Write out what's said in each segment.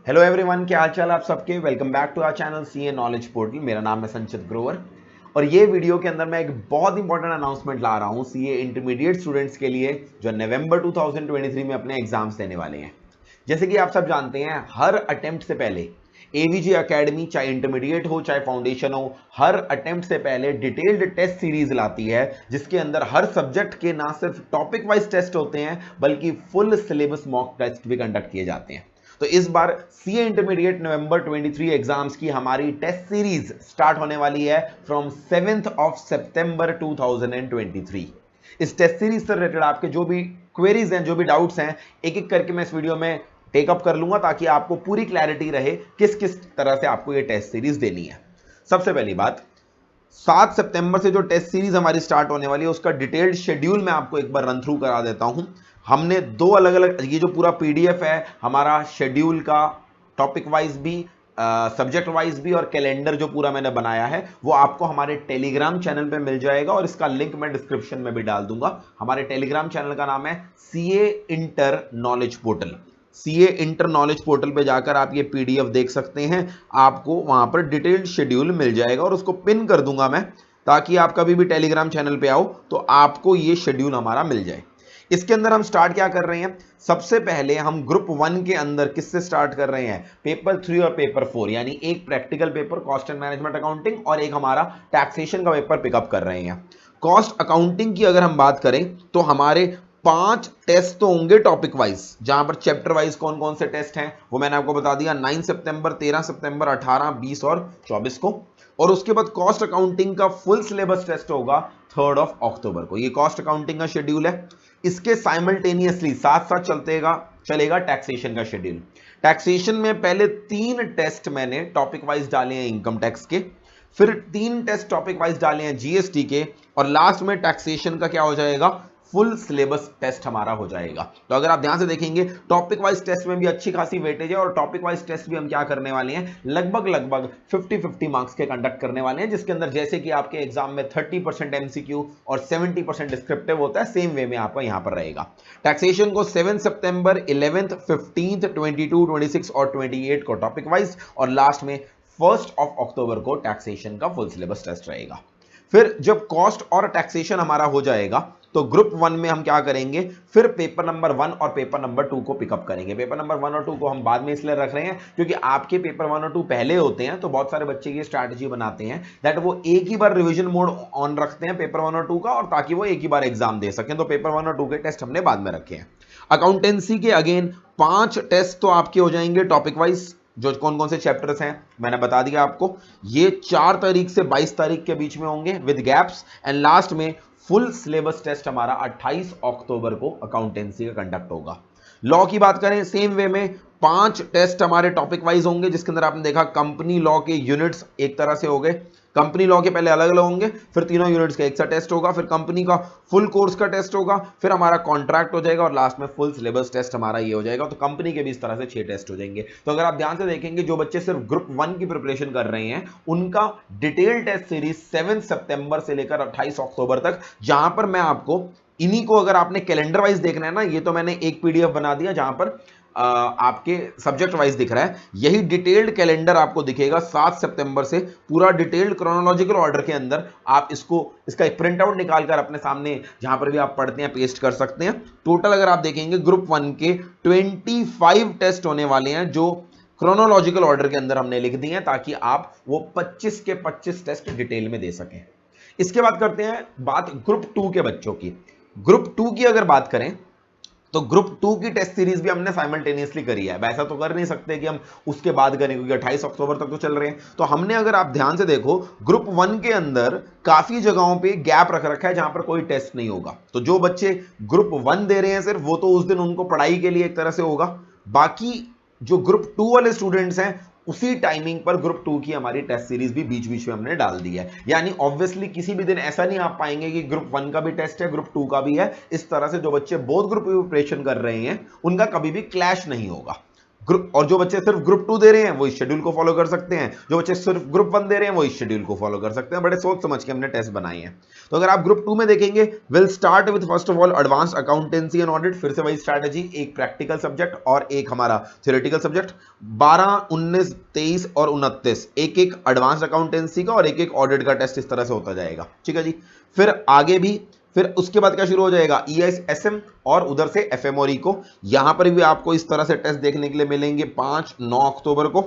Hello everyone, क्या हाल चाल आप सबके। Welcome back to our channel CA knowledge portal. मेरा नाम है संचित ग्रोवर और ये वीडियो के अंदर मैं एक बहुत इंपॉर्टेंट अनाउंसमेंट ला रहा हूं सीए इंटरमीडिएट स्टूडेंट्स के लिए जो नवंबर 2023 में अपने एग्जाम्स देने वाले हैं। जैसे कि आप सब जानते हैं, हर अटेम्प्ट से पहले एवीजी एकेडमी, चाहे इंटरमीडिएट हो चाहे फाउंडेशन हो, हर अटेम्प्ट से पहले डिटेल्ड टेस्ट सीरीज लाती है जिसके अंदर हर सब्जेक्ट के ना सिर्फ टॉपिक वाइज टेस्ट होते हैं बल्कि फुल सिलेबस मॉक टेस्ट भी कंडक्ट किए जाते हैं। तो इस बार सीए इंटरमीडिएट नवंबर 23 एग्जाम्स की हमारी टेस्ट सीरीज स्टार्ट होने वाली है फ्रॉम 7th ऑफ सितंबर 2023। इस टेस्ट सीरीज से रिलेटेड आपके जो भी क्वेरीज हैं, जो भी डाउट्स हैं, एक एक करके मैं इस वीडियो में टेकअप कर लूंगा ताकि आपको पूरी क्लैरिटी रहे किस किस तरह से आपको ये टेस्ट सीरीज देनी है। सबसे पहली बात, 7 सितंबर से जो टेस्ट सीरीज हमारी स्टार्ट होने वाली है उसका डिटेल्ड शेड्यूल मैं आपको एक बार रन थ्रू करा देता हूं। हमने दो अलग अलग, ये जो पूरा पीडीएफ है हमारा शेड्यूल का, टॉपिक वाइज भी, सब्जेक्ट वाइज भी, और कैलेंडर जो पूरा मैंने बनाया है वो आपको हमारे टेलीग्राम चैनल पे मिल जाएगा और इसका लिंक मैं डिस्क्रिप्शन में भी डाल दूंगा। हमारे टेलीग्राम चैनल का नाम है CA inter knowledge portal. CA inter knowledge portal पे जाकर आप ये पीडीएफ देख सकते हैं। आपको वहां पर डिटेल्ड शेड्यूल मिल जाएगा और उसको पिन कर दूंगा मैं, ताकि आप कभी भी टेलीग्राम चैनल पे आओ तो आपको ये शेड्यूल हमारा मिल जाए। इसके अंदर हम स्टार्ट क्या कर रहे हैं, सबसे पहले हम ग्रुप 1 के अंदर किससे स्टार्ट कर रहे हैं, पेपर 3 और पेपर 4, यानी एक practical paper cost and management accounting और एक हमारा टैक्सेशन का पेपर पिकअप कर रहे हैं। कॉस्ट अकाउंटिंग की अगर हम बात करें तो हमारे 5 टेस्ट तो होंगे टॉपिक वाइज, जहां पर चैप्टर वाइज कौन कौन से टेस्ट हैं वो मैंने आपको बता दिया। 9 सितंबर, 13 सितंबर, 18, 20 और 24 को। और उसके बाद कॉस्ट अकाउंटिंग का फुल सिलेबस टेस्ट होगा 3 ऑफ अक्टूबर को। ये कॉस्ट अकाउंटिंग का शेड्यूल है। इसके साइमल्टेनियसली साथ साथ चलेगा टैक्सेशन का शेड्यूल। टैक्सेशन में पहले 3 टेस्ट मैंने टॉपिक वाइज डाले हैं इनकम टैक्स के, फिर 3 टेस्ट टॉपिक वाइज डाले हैं जीएसटी के, और लास्ट में टैक्सेशन का क्या हो जाएगा, फुल सिलेबस टेस्ट हमारा हो जाएगा। तो अगर आप ध्यान से देखेंगे टॉपिक वाइज टेस्ट में भी अच्छी खासी वेटेज है और टॉपिक वाइज टेस्ट भी हम क्या करने वाले हैं, लगभग 50-50 मार्क्स के कंडक्ट करने वाले हैं, जिसके अंदर जैसे कि आपके एग्जाम में 30% एमसीक्यू और 70% डिस्क्रिप्टिव होता है, सेम वे में आपका यहां पर रहेगा। टैक्सेशन को 7 सितंबर, 11th, 15th, 22, 26 और 28 को टॉपिक वाइज, और लास्ट में 1 ऑफ अक्टूबर को टैक्सेशन का फुल सिलेबस टेस्ट रहेगा। फिर जब कॉस्ट और टैक्सेशन हमारा हो जाएगा तो ग्रुप 1 में हम क्या करेंगे, फिर पेपर नंबर 1 और पेपर नंबर 2 को पिकअप करेंगे। पेपर नंबर 1 और 2 को हम बाद में इसलिए रख रहे हैं क्योंकि आपके पेपर 1 और 2 पहले होते हैं, तो बहुत सारे बच्चे ये स्ट्रैटेजी बनाते हैं दैट वो एक ही बार रिवीजन मोड ऑन रखते हैं पेपर 1 और 2 का, और ताकि वो एक ही बार एग्जाम दे सकें। तो पेपर 1 और 2 के टेस्ट हमने बाद में रखे हैं। अकाउंटेंसी के अगेन 5 टेस्ट तो आपके हो जाएंगे टॉपिक वाइज। जो कौन कौन से चैप्टर्स हैं मैंने बता दिया आपको। ये 4 तारीख से 22 तारीख के बीच में होंगे विद गैप्स, एंड लास्ट में फुल सिलेबस टेस्ट हमारा 28 अक्टूबर को अकाउंटेंसी का कंडक्ट होगा। लॉ की बात करें, सेम वे में 5 टेस्ट हमारे टॉपिक वाइज होंगे, जिसके अंदर आपने देखा कंपनी लॉ के यूनिट्स एक तरह से हो गए। कंपनी लॉ के पहले अलग अलग होंगे, फिर तीनों यूनिट्स का एक सा टेस्ट होगा, फिर कंपनी का फुल कोर्स का टेस्ट होगा, फिर हमारा कॉन्ट्रैक्ट हो जाएगा, और लास्ट में फुल सिलेबस टेस्ट हमारा ये हो जाएगा। तो कंपनी के भी इस तरह से 6 टेस्ट हो जाएंगे। तो अगर आप ध्यान से देखेंगे, जो बच्चे सिर्फ ग्रुप 1 की प्रिपरेशन कर रहे हैं उनका डिटेल टेस्ट सीरीज 7 सितंबर से लेकर 28 अक्टूबर तक, जहां पर मैं आपको इन्हीं को, अगर आपने कैलेंडर वाइज देखना है ना, ये तो मैंने एक पीडीएफ बना दिया जहां पर आपके सब्जेक्ट वाइज दिख रहा है, यही डिटेल्ड कैलेंडर आपको दिखेगा 7 सितंबर से, पूरा डिटेल्ड क्रोनोलॉजिकल ऑर्डर के अंदर। आप इसका प्रिंट आउट निकाल कर अपने सामने जहां पर भी आप पढ़ते हैं पेस्ट कर सकते हैं। टोटल अगर आप देखेंगे ग्रुप 1 के 25 टेस्ट होने वाले हैं, जो क्रोनोलॉजिकल ऑर्डर के अंदर हमने लिख दिए हैं, ताकि आप वो 25 के 25 टेस्ट डिटेल में दे सकें। इसके बाद करते हैं बात ग्रुप 2 के बच्चों की। ग्रुप 2 की अगर बात करें तो ग्रुप 2 की टेस्ट सीरीज भी हमने साइमल्टेनियसली करी है। वैसा तो कर नहीं सकते कि हम उसके बाद करें, क्योंकि 28 अक्टूबर तक तो चल रहे हैं। तो हमने, अगर आप ध्यान से देखो, ग्रुप 1 के अंदर काफी जगहों पे गैप रख रखा है जहां पर कोई टेस्ट नहीं होगा। तो जो बच्चे ग्रुप 1 दे रहे हैं सिर्फ, वो तो उस दिन उनको पढ़ाई के लिए एक तरह से होगा। बाकी जो ग्रुप 2 वाले स्टूडेंट्स हैं, उसी टाइमिंग पर ग्रुप 2 की हमारी टेस्ट सीरीज भी बीच बीच में हमने डाल दी है। यानी ऑब्वियसली किसी भी दिन ऐसा नहीं आप पाएंगे कि ग्रुप 1 का भी टेस्ट है, ग्रुप 2 का भी है। इस तरह से जो बच्चे बोथ ग्रुप की प्रिपरेशन कर रहे हैं उनका कभी भी क्लैश नहीं होगा। ग्रुप, और जो बच्चे सिर्फ ग्रुप 2 दे रहे हैं वो इस शेड्यूल को फॉलो कर सकते हैं, जो बच्चे सिर्फ ग्रुप 1 दे रहे हैं वो इस शेड्यूल को फॉलो कर सकते हैं। बड़े सोच समझ के हमने टेस्ट बनाए हैं। तो अगर आप ग्रुप 2 में देखेंगे, will start with first of all advanced accountancy and audit, फिर से वही स्ट्रैटेजी, एक प्रैक्टिकल सब्जेक्ट और एक हमारा थ्योरेटिकल सब्जेक्ट। 12, 19, 23 और 29 एक एक एडवांस्ड अकाउंटेंसी का और एक एक ऑडिट का टेस्ट इस तरह से होता जाएगा, ठीक है जी। फिर आगे भी, फिर उसके बाद क्या शुरू हो जाएगा, EISM और उधर से FM और इको। यहां पर भी आपको इस तरह से टेस्ट देखने के लिए मिलेंगे 5, 9 अक्टूबर को,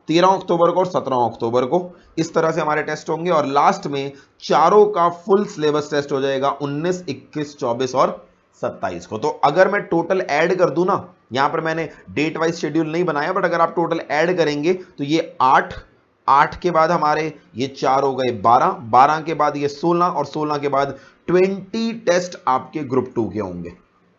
13 अक्टूबर को और 17 अक्टूबर को। इस तरह से हमारे टेस्ट होंगे और लास्ट में चारों का फुल सिलेबस टेस्ट हो जाएगा 19, 21, 24 और 27 को। तो अगर मैं टोटल ऐड कर दूं ना, यहां पर मैंने डेट वाइज शेड्यूल नहीं बनाया, बट अगर आप टोटल ऐड करेंगे तो ये 8 के बाद हमारे ये 4 हो गए 12, 12 के बाद ये 16 और 16 के बाद 20 टेस्ट आपके ग्रुप 2 के होंगे।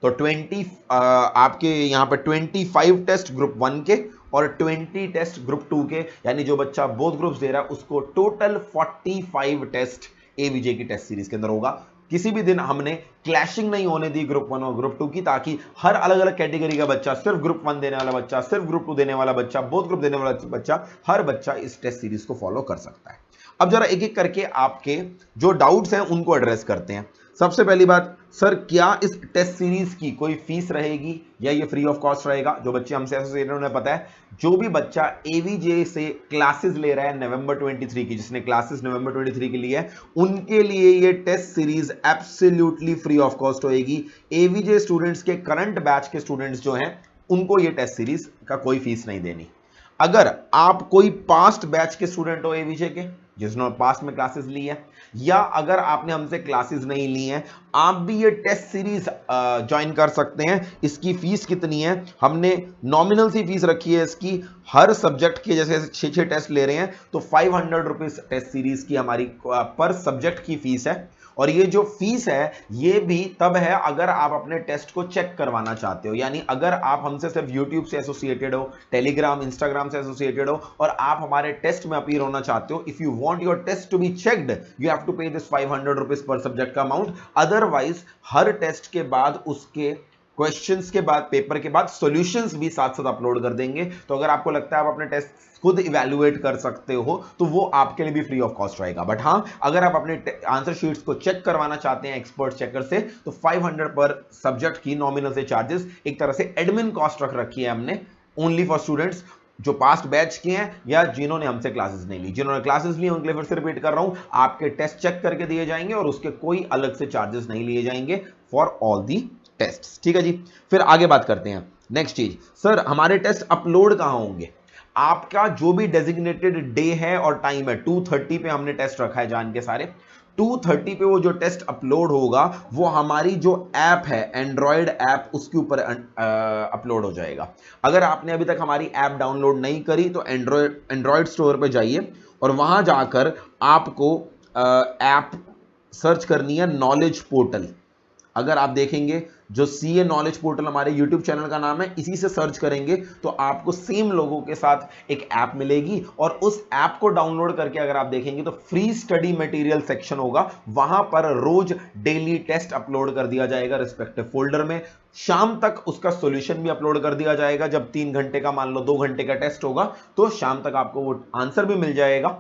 तो 20 आपके यहां पर 25 टेस्ट ग्रुप 1 के और 20 टेस्ट ग्रुप 2 के, यानी जो बच्चा बोथ ग्रुप्स दे रहा है उसको टोटल 45 टेस्ट एवीजे की टेस्ट सीरीज के अंदर होगा। किसी भी दिन हमने क्लैशिंग नहीं होने दी ग्रुप 1 और ग्रुप 2 की, ताकि हर अलग अलग कैटेगरी का बच्चा, सिर्फ ग्रुप 1 देने वाला बच्चा, सिर्फ ग्रुप 2 देने वाला बच्चा, बोथ ग्रुप देने वाला बच्चा, हर बच्चा इस टेस्ट सीरीज को फॉलो कर सकता है। अब जरा एक एक करके आपके जो डाउट्स हैं उनको एड्रेस करते हैं। सबसे पहली बात, सर क्या इस टेस्ट सीरीज की कोई फीस रहेगी या ये फ्री ऑफ कॉस्ट रहेगा? जो बच्चे हमसे एसोसिएटेड उन्हें पता है, जो भी बच्चा एवीजे से क्लासेस ले रहा है नवंबर 23 की, जिसने क्लासेस नवंबर 23 के लिए है, उनके लिए ये test series absolutely free of cost होएगी। एवीजे स्टूडेंट्स के करंट बैच के स्टूडेंट्स जो हैं उनको ये टेस्ट सीरीज का कोई फीस नहीं देनी। अगर आप कोई पास्ट बैच के स्टूडेंट हो एवीजे के, जिसने पास्ट में क्लासेस ली है, या अगर आपने हमसे क्लासेस नहीं ली हैं, आप भी ये टेस्ट सीरीज ज्वाइन कर सकते हैं। इसकी फीस कितनी है? हमने नॉमिनल सी फीस रखी है इसकी, हर सब्जेक्ट के जैसे 6 टेस्ट ले रहे हैं तो 500 रुपीज टेस्ट सीरीज की हमारी पर सब्जेक्ट की फीस है। और ये जो फीस है ये भी तब है अगर आप अपने टेस्ट को चेक करवाना चाहते हो, यानी अगर आप हमसे सिर्फ यूट्यूब से एसोसिएटेड हो, टेलीग्राम, इंस्टाग्राम से एसोसिएटेड हो और आप हमारे टेस्ट में अपीयर होना चाहते हो, if you want your test to be checked you have to pay this 500 rupees per subject का अमाउंट। अदरवाइज हर टेस्ट के बाद उसके क्वेश्चंस के बाद, पेपर के बाद सॉल्यूशंस भी साथ साथ अपलोड कर देंगे। तो अगर आपको लगता है आप अपने टेस्ट खुद इवैल्यूएट कर सकते हो तो वो आपके लिए भी फ्री ऑफ कॉस्ट रहेगा। बट हाँ, अगर आप अपने आंसर शीट्स को चेक करवाना चाहते हैं एक्सपर्ट चेकर से तो 500 पर सब्जेक्ट की नॉमिनल से चार्जेस, एक तरह से एडमिन कॉस्ट रखी है हमने ओनली फॉर स्टूडेंट्स जो पास्ट बैच के हैं या जिन्होंने हमसे क्लासेस नहीं ली। जिन्होंने क्लासेस ली उनके लिए फिर से रिपीट कर रहा हूं, आपके टेस्ट चेक करके दिए जाएंगे और उसके कोई अलग से चार्जेस नहीं लिए जाएंगे फॉर ऑल दी टेस्ट, ठीक है जी। फिर आगे बात करते हैं नेक्स्ट चीज, सर हमारे टेस्ट अपलोड कहां होंगे? आपका जो भी डेजिग्नेटेड डे है और टाइम है, 2:30 पे हमने टेस्ट रखा है जान के सारे, 2:30 पे वो जो टेस्ट अपलोड होगा वो हमारी जो ऐप है एंड्रॉयड ऐप उसके ऊपर अपलोड हो जाएगा। अगर आपने अभी तक हमारी ऐप डाउनलोड नहीं करी तो एंड्रॉयड स्टोर पे जाइए और वहां जाकर आपको ऐप सर्च करनी है नॉलेज पोर्टल। अगर आप देखेंगे जो सीए नॉलेज पोर्टल हमारे यूट्यूब चैनल का नाम है, इसी से सर्च करेंगे तो आपको सेम लोगों के साथ एक ऐप मिलेगी और उस ऐप को डाउनलोड करके अगर आप देखेंगे तो फ्री स्टडी मटेरियल सेक्शन होगा, वहां पर रोज डेली टेस्ट अपलोड कर दिया जाएगा रिस्पेक्टिव फोल्डर में। शाम तक उसका सॉल्यूशन भी अपलोड कर दिया जाएगा। जब 3 घंटे का, मान लो 2 घंटे का टेस्ट होगा तो शाम तक आपको वो आंसर भी मिल जाएगा।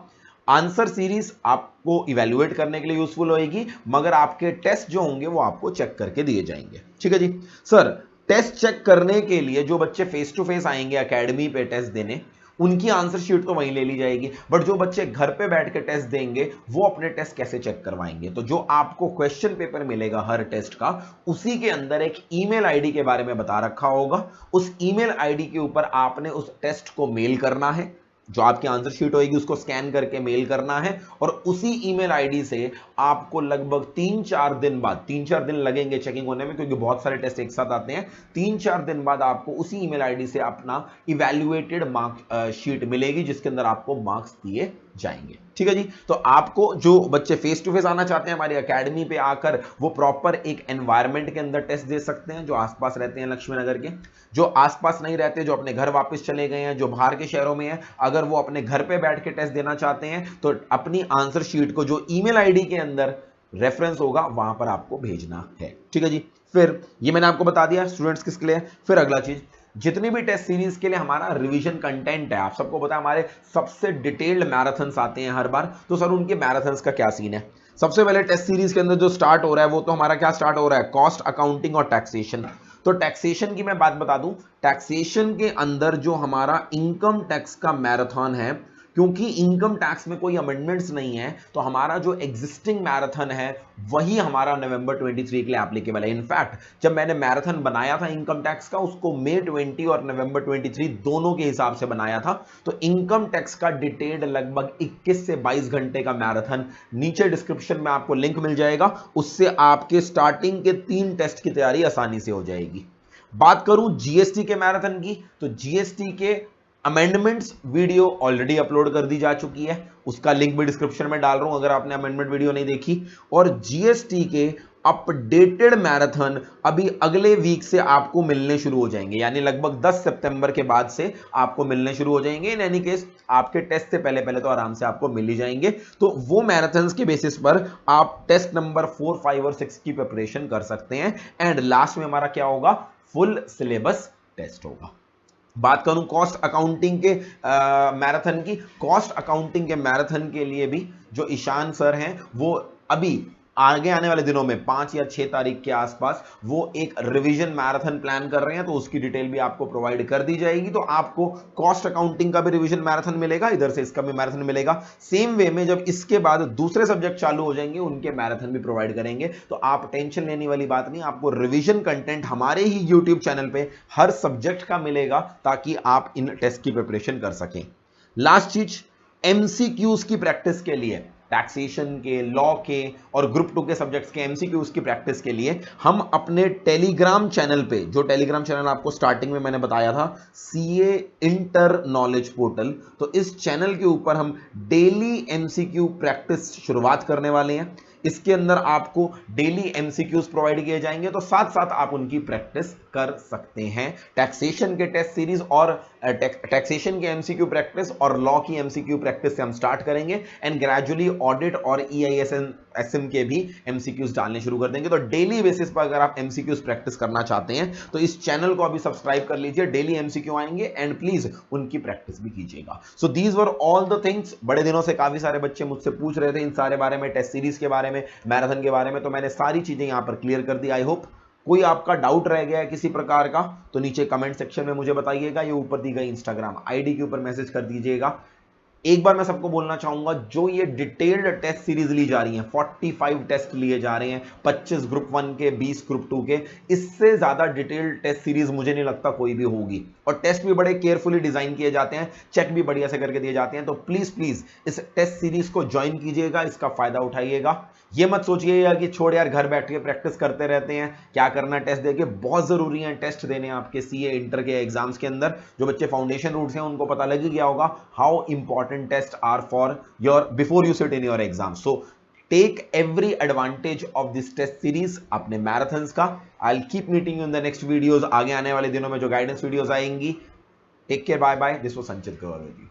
आंसर सीरीज आपको इवैल्यूएट करने के लिए यूजफुल होएगी, मगर आपके टेस्ट जो होंगे वो आपको चेक करके दिए जाएंगे, ठीक है जी। सर टेस्ट चेक करने के लिए जो बच्चे फेस टू फेस आएंगे एकेडमी पे टेस्ट देने, उनकी आंसर शीट तो वहीं ले ली जाएगी, बट जो बच्चे घर पे बैठ के टेस्ट देंगे वो अपने टेस्ट कैसे चेक करवाएंगे? तो जो आपको क्वेश्चन पेपर मिलेगा हर टेस्ट का, उसी के अंदर एक ईमेल आईडी के बारे में बता रखा होगा। उस ईमेल आईडी के ऊपर आपने उस टेस्ट को मेल करना है, जो आपकी आंसर शीट होगी उसको स्कैन करके मेल करना है और उसी ईमेल आईडी से आपको लगभग 3-4 दिन बाद, 3-4 दिन लगेंगे चेकिंग होने में क्योंकि बहुत सारे टेस्ट एक साथ आते हैं, 3-4 दिन बाद आपको उसी ईमेल आईडी से अपना इवैल्यूएटेड मार्क शीट मिलेगी जिसके अंदर आपको मार्क्स दिए जाएंगे, ठीक है जी। तो आपको जो बच्चे फेस टू फेस आना चाहते हैं हमारी एकेडमी पे आकर, वो प्रॉपर एक एनवायरनमेंट के अंदर टेस्ट दे सकते हैं, जो आसपास रहते हैं लक्ष्मी नगर के। जो आसपास नहीं रहते, जो अपने घर वापस चले गए हैं, जो बाहर के शहरों में हैं, अगर वो अपने घर पे बैठ के टेस्ट देना चाहते हैं तो अपनी आंसर शीट को जो ईमेल आईडी के अंदर रेफरेंस होगा वहां पर आपको भेजना है, ठीक है जी। फिर ये मैंने आपको बता दिया स्टूडेंट्स किसके लिए। फिर अगला चीज, जितनी भी टेस्ट सीरीज के लिए हमारा रिवीजन कंटेंट है, आप सबको पता है हमारे सबसे डिटेल्ड मैराथन्स आते हैं हर बार, तो सर उनके मैराथन्स का क्या सीन है। सबसे पहले टेस्ट सीरीज के अंदर जो स्टार्ट हो रहा है वो तो हमारा क्या स्टार्ट हो रहा है, कॉस्ट अकाउंटिंग और टैक्सेशन। तो टैक्सेशन की मैं बात बता दूं, टैक्सेशन के अंदर जो हमारा इनकम टैक्स का मैराथन है, क्योंकि इनकम टैक्स में कोई अमेंडमेंट्स नहीं है, तो हमारा जो एग्जिस्टिंग मैराथन है वही हमारा नवंबर 23 के लिए एप्लीकेबल है। इनफैक्ट जब मैंने मैराथन बनाया था इनकम टैक्स का, उसको मई 20 और नवंबर 23 दोनों के हिसाब से बनाया था। तो इनकम टैक्स का डिटेल्ड लगभग 21 से 22 घंटे का मैराथन, नीचे डिस्क्रिप्शन में आपको लिंक मिल जाएगा, उससे आपके स्टार्टिंग के 3 टेस्ट की तैयारी आसानी से हो जाएगी। बात करूं जीएसटी के मैराथन की, तो जीएसटी के अमेंडमेंट्स वीडियो ऑलरेडी अपलोड कर दी जा चुकी है, उसका लिंक भी डिस्क्रिप्शन में डाल रहा हूं अगर आपने अमेंडमेंट वीडियो नहीं देखी। और जीएसटी के अपडेटेड मैराथन अभी अगले वीक से आपको मिलने शुरू हो जाएंगे, यानी लगभग 10 सितंबर के बाद से आपको मिलने शुरू हो जाएंगे। इन एनी केस आपके टेस्ट से पहले पहले तो आराम से आपको मिल ही जाएंगे। तो वो मैराथन्स के बेसिस पर आप टेस्ट नंबर 4, 5 और 6 की प्रिपरेशन कर सकते हैं। एंड लास्ट में हमारा क्या होगा, फुल सिलेबस टेस्ट होगा। बात करूं कॉस्ट अकाउंटिंग के मैराथन की, कॉस्ट अकाउंटिंग के मैराथन के लिए भी जो ईशान सर हैं वो अभी आगे आने वाले दिनों में 5 या 6 तारीख के आसपास वो एक रिवीजन मैराथन प्लान कर रहे हैं, तो उसकी डिटेल भी आपको प्रोवाइड कर दी जाएगी। तो आपको कॉस्ट अकाउंटिंग का भी रिवीजन मैराथन मिलेगा, इधर से इसका भी मैराथन मिलेगा। सेम वे में जब इसके बाद दूसरे सब्जेक्ट चालू हो जाएंगे उनके मैराथन भी प्रोवाइड करेंगे। तो आप टेंशन लेने वाली बात नहीं, आपको रिवीजन कंटेंट हमारे ही यूट्यूब चैनल पे हर सब्जेक्ट का मिलेगा, ताकि आप इन टेस्ट की प्रिपरेशन कर सकें। लास्ट चीज, एमसीक्यूज की प्रैक्टिस के लिए, टैक्सेशन के, लॉ के और ग्रुप 2 के सब्जेक्ट्स के एमसीक्यूज की प्रैक्टिस के लिए हम अपने टेलीग्राम चैनल पे, जो टेलीग्राम चैनल आपको स्टार्टिंग में मैंने बताया था, सीए इंटर नॉलेज पोर्टल, तो इस चैनल के ऊपर हम डेली एमसीक्यू प्रैक्टिस शुरुआत करने वाले हैं। इसके अंदर आपको डेली एमसीक्यूज प्रोवाइड किए जाएंगे, तो साथ साथ आप उनकी प्रैक्टिस कर सकते हैं। टैक्सेशन के टेस्ट सीरीज और टैक्सेशन के एमसीक्यू प्रैक्टिस और लॉ की एमसीक्यू प्रैक्टिस से हम स्टार्ट करेंगे, एंड ग्रेजुअली ऑडिट और ईआईएसएम के भी एमसीक्यूज डालने शुरू कर देंगे। तो डेली बेसिस पर अगर आप एमसीक्यूज प्रैक्टिस करना चाहते हैं तो इस चैनल को अभी सब्सक्राइब कर लीजिए, डेली एमसीक्यू आएंगे एंड प्लीज उनकी प्रैक्टिस भी कीजिएगा। So these were all the things. बड़े दिनों से काफी सारे बच्चे मुझसे पूछ रहे थे इन सारे बारे में, टेस्ट सीरीज के बारे में, मैराथन के बारे में, तो मैंने सारी चीजें यहां पर क्लियर कर दी। आई होप कोई आपका डाउट रह गया है किसी प्रकार का तो नीचे कमेंट सेक्शन में मुझे बताइएगा, ये ऊपर दी गई इंस्टाग्राम आईडी के ऊपर मैसेज कर दीजिएगा। एक बार मैं सबको बोलना चाहूंगा, जो ये डिटेल्ड टेस्ट सीरीज ली जा रही है, 45 टेस्ट लिए जा रहे हैं, 25 ग्रुप 1 के, 20 ग्रुप 2 के, इससे ज्यादा डिटेल्ड टेस्ट सीरीज मुझे नहीं लगता कोई भी होगी। और टेस्ट भी बड़े केयरफुली डिजाइन किए जाते हैं, चेक भी बढ़िया से करके दिए जाते हैं। तो प्लीज प्लीज इस टेस्ट सीरीज को ज्वाइन कीजिएगा, इसका फायदा उठाइएगा। ये मत सोचिएगा कि छोड़ यार घर बैठ के प्रैक्टिस करते रहते हैं, क्या करना टेस्ट देके, बहुत जरूरी है टेस्ट देने आपके सीए इंटर के एग्जाम्स के अंदर। जो बच्चे फाउंडेशन रूट्स हैं उनको पता लग गया होगा how important test are for your before you sit in your exam. So take every advantage of this test series अपने मैराथन्स का। I will keep meeting you in the next videos, आगे आने वाले दिनों में जो गाइडेंस वीडियोस आएंगी। Take care, bye bye, this was Sanchit Grover with you.